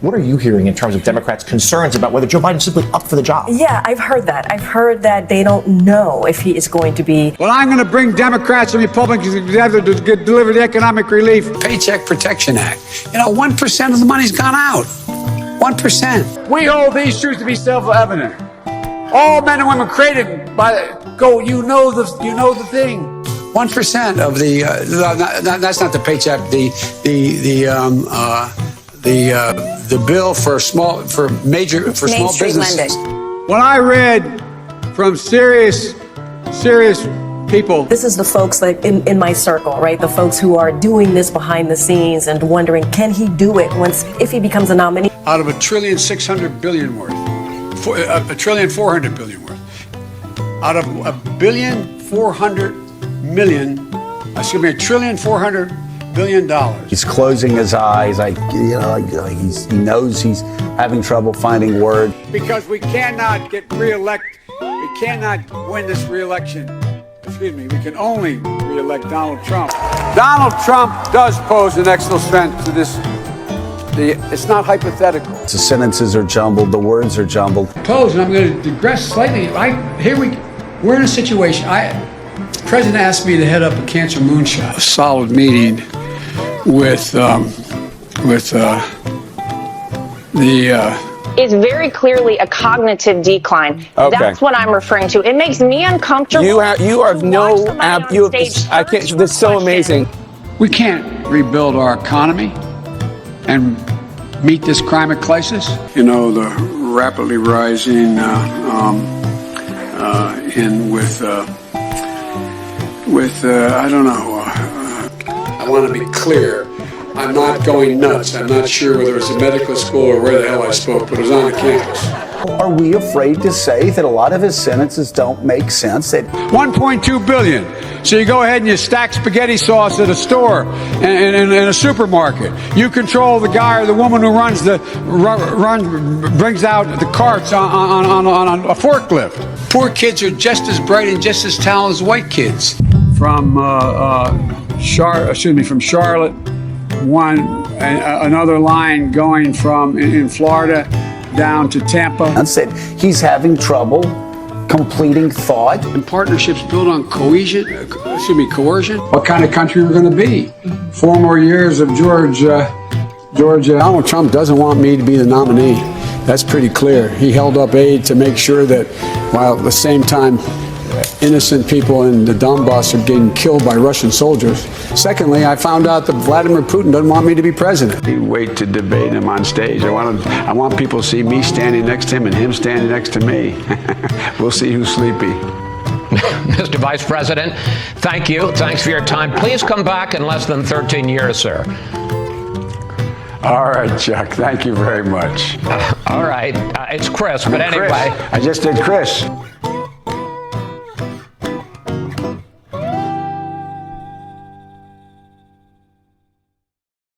What are you hearing in terms of Democrats' concerns about whether Joe Biden's simply up for the job? Yeah, I've heard that. I've heard that they don't know if he is going to be. Well, I'm going to bring Democrats and Republicans together to deliver the economic relief. Paycheck Protection Act. 1% of the money's gone out. 1%. We hold these truths to be self-evident. All men and women created by you know the thing. 1% of the that's not the paycheck. The bill for small businesses. Lending. When I read from serious people. This is the folks like in my circle, right? The folks who are doing this behind the scenes and wondering, can he do it if he becomes a nominee? Out of $1.6 trillion worth, $1.4 trillion worth, out of $1.4 trillion. He's closing his eyes. He knows he's having trouble finding words. Because we cannot get reelected. We cannot win this reelection. We can only reelect Donald Trump. Donald Trump does pose an existential threat to this. It's not hypothetical. The sentences are jumbled. The words are jumbled. And I'm going to digress slightly. We're in a situation. The president asked me to head up a cancer moonshot. A solid meeting with is very clearly a cognitive decline. Okay. That's what I'm referring to. It makes me uncomfortable. You have no app. I can't. This is so amazing. We can't rebuild our economy and meet this climate crisis. The rapidly rising I don't know. I want to be clear. I'm not going nuts. I'm not sure whether it's a medical school or where the hell I spoke, but it was on the campus. Are we afraid to say that a lot of his sentences don't make sense? That $1.2 billion. So you go ahead and you stack spaghetti sauce at a store and in a supermarket. You control the guy or the woman who brings out the carts on a forklift. Poor kids are just as bright and just as talented as white kids. From Charlotte. Another line going from in Florida down to Tampa. And said he's having trouble completing thought. And partnerships built on coercion. What kind of country we're going to be? 4 more years of Georgia. Donald Trump doesn't want me to be the nominee. That's pretty clear. He held up aid to make sure that while at the same time innocent people in the Donbass are getting killed by Russian soldiers. Secondly, I found out that Vladimir Putin doesn't want me to be president. You wait to debate him on stage. I want people to see me standing next to him and him standing next to me. We'll see who's sleepy. Mr. Vice President, thank you. Thanks for your time. Please come back in less than 13 years, sir. All right, Chuck. Thank you very much. All right. It's Chris, but anyway. Chris. I just did Chris.